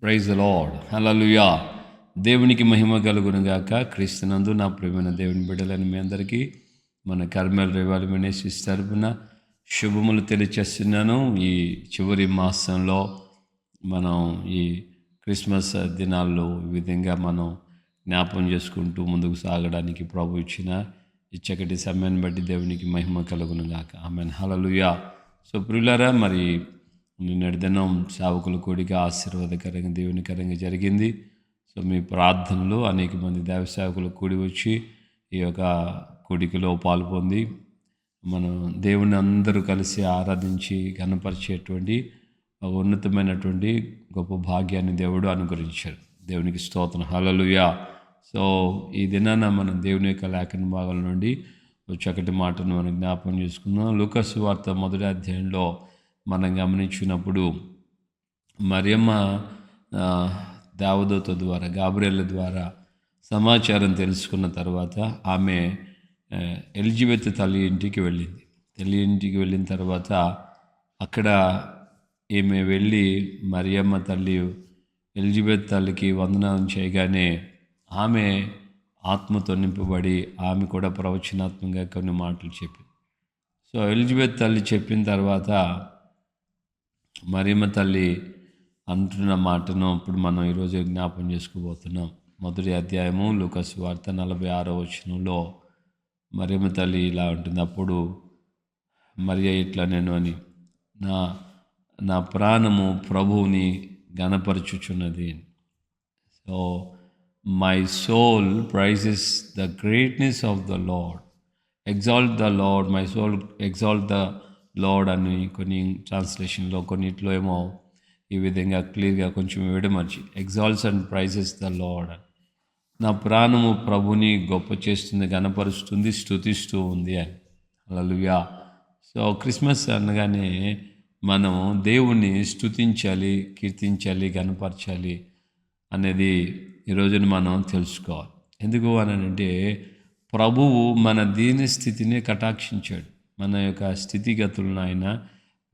Praise the lord. హల్లెలూయా. దేవునికి మహిమ కలుగును గాక. క్రీస్తునందు నా ప్రియమైన దేవుని బిడ్డలని మీ అందరికీ మన కర్మల్ రివాల్ మినిస్ట్రీస్ తరపున శుభములు తెలియచేస్తున్నాను. ఈ చివరి మాసంలో మనం ఈ క్రిస్మస్ దినాల్లో ఈ విధంగా మనం జ్ఞాపం చేసుకుంటూ ముందుకు సాగడానికి ప్రభు ఇచ్చిన ఈ చక్కటి సమయాన్ని బట్టి దేవునికి మహిమ కలుగును గాక. ఆమేన్. హల్లెలూయా. సో ప్రియులారా, మరి నిన్నటి దినం సేవకుల కూడిక ఆశీర్వాదకరంగా దేవునికరంగా జరిగింది. సో మీ ప్రార్థనలు అనేక మంది దైవ సేవకులు కూడి వచ్చి ఈ యొక్క కూడికలో పాల్పొంది మనం దేవుని అందరూ కలిసి ఆరాధించి ఘనపరిచేటువంటి ఒక ఉన్నతమైనటువంటి గొప్ప భాగ్యాన్ని దేవుడు అనుగ్రహించాడు. దేవునికి స్తోత్రం. హల్లెలూయా. సో ఈ దినాన మనం దేవుని యొక్క లేఖన భాగాల నుండి ఒక చక్కటి మాటను మనం జ్ఞాపకం చేసుకుందాం. లూకా సువార్త 1వ అధ్యాయంలో మనం గమనించినప్పుడు మరియమ్మ దేవదూత ద్వారా గాబ్రియేలు ద్వారా సమాచారం తెలుసుకున్న తర్వాత ఆమె ఎలిజబెత్ తల్లి ఇంటికి వెళ్ళింది. తల్లి ఇంటికి వెళ్ళిన తర్వాత అక్కడ ఈమె వెళ్ళి మరియమ్మ తల్లి ఎలిజబెత్ తల్లికి వందనం చేయగానే ఆమె ఆత్మతో నింపబడి ఆమె కూడా ప్రవచనాత్మకంగా కొన్ని మాటలు చెప్పింది. సో ఎలిజబెత్ తల్లి చెప్పిన తర్వాత మరియమ్మ తల్లి అంటున్న మాటను ఇప్పుడు మనం ఈరోజు జ్ఞాపం చేసుకోబోతున్నాం. 1వ అధ్యాయము లూకా సువార్త 46వ వచనంలో మరియమ్మ తల్లి ఇలా ఉంటుంది. అప్పుడు మరియ ఇట్లా నేను అని నా ప్రాణము ప్రభువుని గణపరచుచున్నది. So my soul praises the greatness of the lord, exalt the lord, my soul exalt the lord అని కొన్ని ట్రాన్స్లేషన్లో, కొన్నిట్లో ఏమో ఈ విధంగా క్లియర్గా కొంచెం విడమర్చి exalts and praises the lord అని. నా ప్రాణము ప్రభుని గొప్ప చేస్తుంది, గణపరుస్తుంది, స్తుతిస్తూ ఉంది అని. హల్లెలూయా. సో క్రిస్మస్ అనగానే మనం దేవుణ్ణి స్తుతించాలి, కీర్తించాలి, గణపరచాలి అనేది ఈరోజున మనం తెలుసుకోవాలి. ఎందుకు అనంటే ప్రభువు మన దీని స్థితిని కటాక్షించాడు. మన యొక్క స్థితిగతులను ఆయన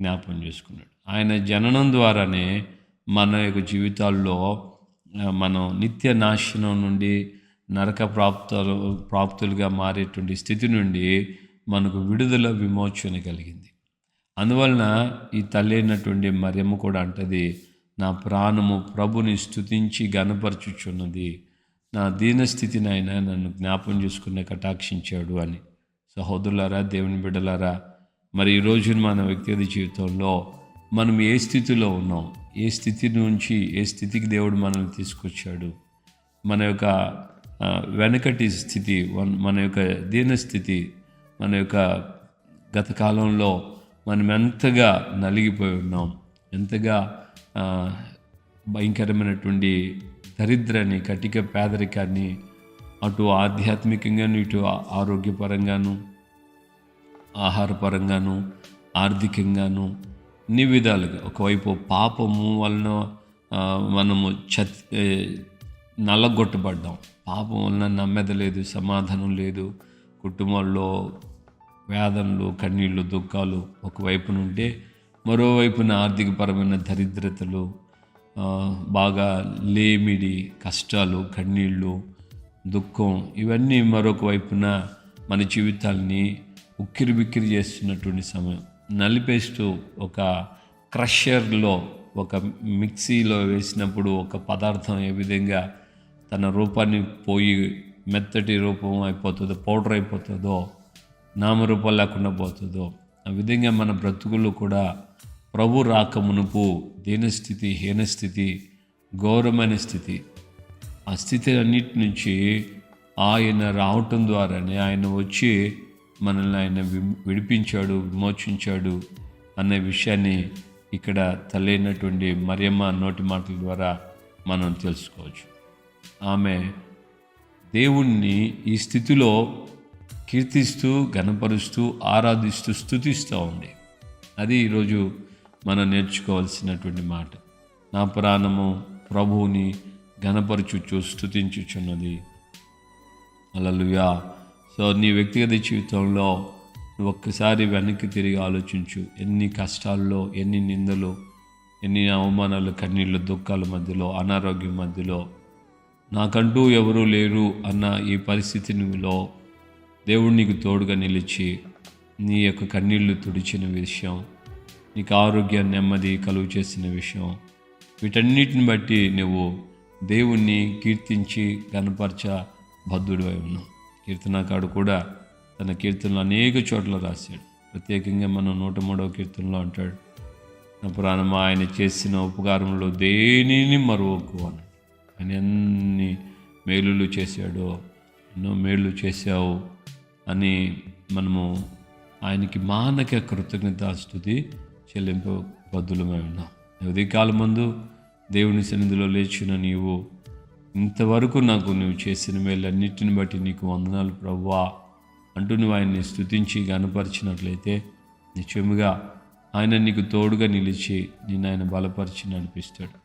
జ్ఞాపం చేసుకున్నాడు. ఆయన జననం ద్వారానే మన యొక్క జీవితాల్లో మనం నిత్య నాశనం నుండి నరక ప్రాప్తులుగా మారేటువంటి స్థితి నుండి మనకు విడుదల, విమోచన కలిగింది. అందువలన ఈ తల్లి అయినటువంటి మరియమ్మ కూడా అంటది, నా ప్రాణము ప్రభుని స్తుతించి గణపరచుచున్నది, నా దీనస్థితిని ఆయన నన్ను జ్ఞాపం చేసుకునే కటాక్షించాడు అని. సహోదరులారా, దేవుని బిడ్డలారా, మరి ఈరోజు మన వ్యక్తిగత జీవితంలో మనం ఏ స్థితిలో ఉన్నాం, ఏ స్థితి నుంచి ఏ స్థితికి దేవుడు మనల్ని తీసుకొచ్చాడు, మన యొక్క వెనకటి స్థితి, మన యొక్క దీనస్థితి, మన యొక్క గత కాలంలో మనం ఎంతగా నలిగిపోయి ఉన్నాం, ఎంతగా భయంకరమైనటువంటి దరిద్రాన్ని, కటిక పేదరికాన్ని, అటు ఆధ్యాత్మికంగాను, ఇటు ఆరోగ్యపరంగాను, ఆహారపరంగాను, ఆర్థికంగాను, అన్ని విధాలుగా ఒకవైపు పాపము వలన మనము నల్లగొట్టబడ్డాం. పాపం వలన నెమ్మది లేదు, సమాధానం లేదు, కుటుంబంలో వేదనలు, కన్నీళ్ళు, దుఃఖాలు ఒకవైపు నుంటే, మరోవైపున ఆర్థికపరమైన దరిద్రతలు, బాగా లేమిడి, కష్టాలు, కన్నీళ్ళు, దుఃఖం, ఇవన్నీ మరొక వైపున మన జీవితాల్ని ఉక్కిరి బిక్కిరి చేస్తున్నటువంటి సమయం. నలిపేస్తూ ఒక క్రషర్లో, ఒక మిక్సీలో వేసినప్పుడు ఒక పదార్థం ఏ విధంగా తన రూపాన్ని పోయి మెత్తటి రూపం అయిపోతుందో, పౌడర్ అయిపోతుందో, నామరూపం లేకుండా పోతుందో, ఆ విధంగా మన బ్రతుకులు కూడా ప్రభు రాక మునుపు దీనస్థితి, హీనస్థితి, ఘోరమైన స్థితి, ఆ స్థితి అన్నిటి నుంచి ఆయన రావటం ద్వారానే, ఆయన వచ్చి మనల్ని ఆయన విడిపించాడు, విమోచించాడు అనే విషయాన్ని ఇక్కడ తల్లి అయినటువంటి మరియమ్మ నోటి మాటల ద్వారా మనం తెలుసుకోవచ్చు. ఆమె దేవుణ్ణి ఈ స్థితిలో కీర్తిస్తూ, గణపరుస్తూ, ఆరాధిస్తూ, స్తుతిస్తూ ఉంది. అది ఈరోజు మనం నేర్చుకోవాల్సినటువంటి మాట. నా ప్రాణము ప్రభువుని గణపరచుచు స్తుతించుచున్నది. హల్లెలూయా. సో నీ వ్యక్తిగత జీవితంలో ఒక్కసారి వెనక్కి తిరిగి ఆలోచించు. ఎన్ని కష్టాల్లో, ఎన్ని నిందలు, ఎన్ని అవమానాలు, కన్నీళ్ళు, దుఃఖాల మధ్యలో, అనారోగ్యం మధ్యలో నాకంటూ ఎవరూ లేరు అన్న ఈ పరిస్థితిలో దేవుడు నీకు తోడుగా నిలిచి నీ యొక్క కన్నీళ్లు తుడిచిన విషయం, నీకు ఆరోగ్య నెమ్మది కలుగు చేసిన విషయం, వీటన్నిటిని బట్టి నువ్వు దేవుణ్ణి కీర్తించి గణపరచ బద్ధుడివై ఉన్నావు. కీర్తనకాడు కూడా తన కీర్తనలు అనేక చోట్ల రాశాడు. ప్రత్యేకంగా మనం 103వ కీర్తనలో అంటాడు, నా ప్రాణమా ఆయన చేసిన ఉపకారంలో దేనిని మరువకు అన్నాడు. ఆయన ఎన్ని మేలులు చేశాడో, ఎన్నో మేలు చేశావు అని మనము ఆయనకి మానక కృతజ్ఞతాస్తుతి చెల్లింపు బద్దులమై ఉన్నాం. ఉదయకాలం ముందు దేవుని సన్నిధిలో లేచిన నీవు ఇంతవరకు నాకు నువ్వు చేసిన మేలన్నిటిని బట్టి నీకు వందనాలు ప్రభువా అంటూ నువ్వు ఆయన్ని స్తుతించి గనపరిచినట్లయితే నిశ్చయముగా ఆయన నీకు తోడుగా నిలిచి నిన్ను ఆయన బలపరిచి నడిపిస్తాడు.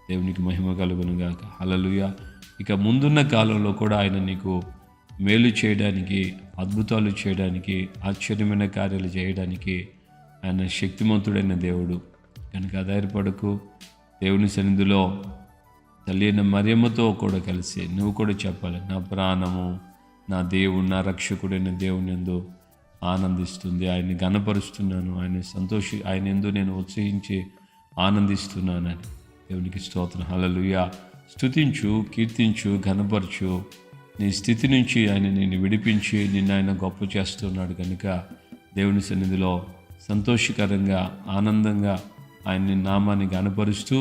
దేవునికి మహిమ కలుగునుగాక. హల్లెలూయా. ఇక ముందున్న కాలంలో కూడా ఆయన నీకు మేలు చేయడానికి, అద్భుతాలు చేయడానికి, ఆశ్చర్యమైన కార్యాలు చేయడానికి ఆయన శక్తిమంతుడైన దేవుడు కనుక ధైర్యపడకు. దేవుని సన్నిధిలో తల్లి అయిన మరియమ్మతో కూడా కలిసి నువ్వు కూడా చెప్పాలి, నా ప్రాణము నా దేవుడు, నా రక్షకుడైన దేవుని యందు ఆనందిస్తుంది, ఆయన్ని గణపరుస్తున్నాను, ఆయన యందు నేను ఉత్సహించి ఆనందిస్తున్నానని. దేవునికి స్తోత్రం. హల్లెలూయా. స్తుతించు, కీర్తించు, ఘనపరచు. నీ స్థితి నుంచి ఆయన నిన్ను విడిపించి నిన్ను ఆయన గొప్ప చేస్తున్నాడు కనుక దేవుని సన్నిధిలో సంతోషకరంగా, ఆనందంగా ఆయన్ని నామాన్ని గణపరుస్తూ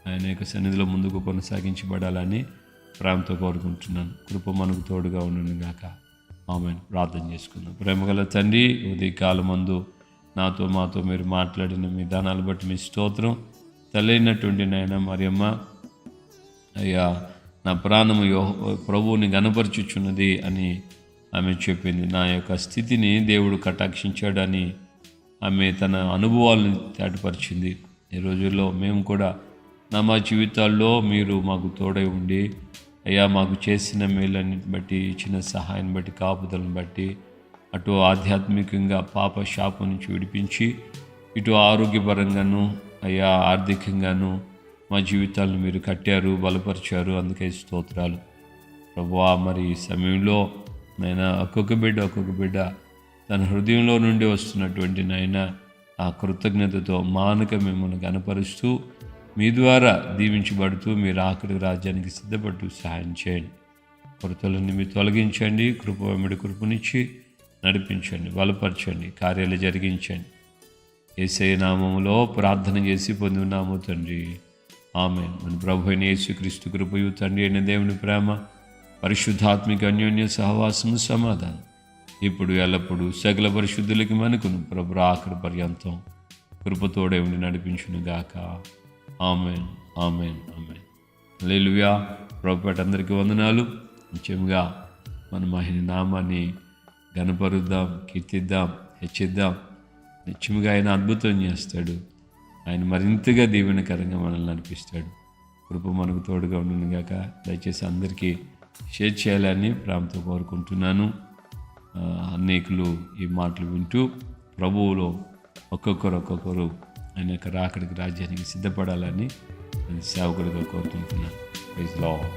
ఆయన యొక్క సన్నిధిలో ముందుకు కొనసాగించబడాలని ప్రేమతో కోరుకుంటున్నాను. కృప మనకు తోడుగా ఉండును గాక. ఆమేన్. ప్రార్థన చేసుకుందాం. ప్రేమగల తండ్రి, ఉదయకాలమందు నాతో మాతో మీరు మాట్లాడిన మీ దానాలు బట్టి మీ స్తోత్రం. తల్లైనటువంటి నాయన మరియమ్మ, అయ్యా నా ప్రాణము ప్రభువుని గణపరచుచున్నది అని ఆమె చెప్పింది. నా యొక్క స్థితిని దేవుడు కటాక్షించాడని ఆమె తన అనుభవాలను తేటపరిచింది. ఈ రోజుల్లో మేము కూడా మా జీవితాల్లో మీరు మాకు తోడై ఉండి అయ్యా మాకు చేసిన మేలన్నిటిని బట్టి, ఇచ్చిన సహాయాన్ని బట్టి, కాపుదలను బట్టి అటు ఆధ్యాత్మికంగా పాప శాపం నుంచి విడిపించి ఇటు ఆరోగ్యపరంగాను అయ్యా ఆర్థికంగాను మా జీవితాలను మీరు కట్టారు, బలపరిచారు. అందుకే స్తోత్రాలు ప్రభువా. మరి ఈ సమయంలో నాయన ఒక్కొక్క బిడ్డ తన హృదయంలో నుండి వస్తున్నటువంటి నాయన ఆ కృతజ్ఞతతో మానక మిమ్మల్ని గణపరుస్తూ మీ ద్వారా దీవించబడుతూ మీరు ఆఖరి రాజ్యానికి సిద్ధపడుతూ సహాయం చేయండి. కొరతలన్నీ మీరు తొలగించండి, వెంబడి కృపనిచ్చి నడిపించండి, బలపరచండి, కార్యాలు జరిగించండి. యేసయ్య నామములో ప్రార్థన చేసి పొంది ఉన్నాము తండ్రి. ఆమేన్. మన ప్రభు అయిన యేసుక్రీస్తు కృపయు, తండ్రి అయిన దేవుని ప్రేమ, పరిశుద్ధాత్మిక అన్యోన్య సహవాసము, సమాధానం ఇప్పుడు ఎల్లప్పుడూ సకల పరిశుద్ధులకి మనకును ప్రభు ఆఖరి పర్యంతం కృపతోడే ఉండి నడిపించును గాక. ఆమేన్, ఆమేన్, ఆమేన్. హల్లెలూయా. ప్రభుపేట అందరికీ వందనాలు. నిత్యంగా మనం ఆయన నామాన్ని గణపరుద్దాం, కీర్తిద్దాం, హెచ్చిద్దాం. నిత్యముగా ఆయన అద్భుతం చేస్తాడు. ఆయన మరింతగా దీవెనకరంగా మనల్ని నడిపిస్తాడు. కృప మనకు తోడుగా ఉండును గాక. దయచేసి అందరికీ షేర్ చేయాలని ప్రేమతో కోరుకుంటున్నాను. అనేకులు ఈ మాటలు వింటూ ప్రభువులో ఒక్కొక్కరు ఆయన యొక్క రాకడికి రాజ్యానికి సిద్ధపడాలని సేవకుడిగా కోరుకుంటున్నాను. Praise lord.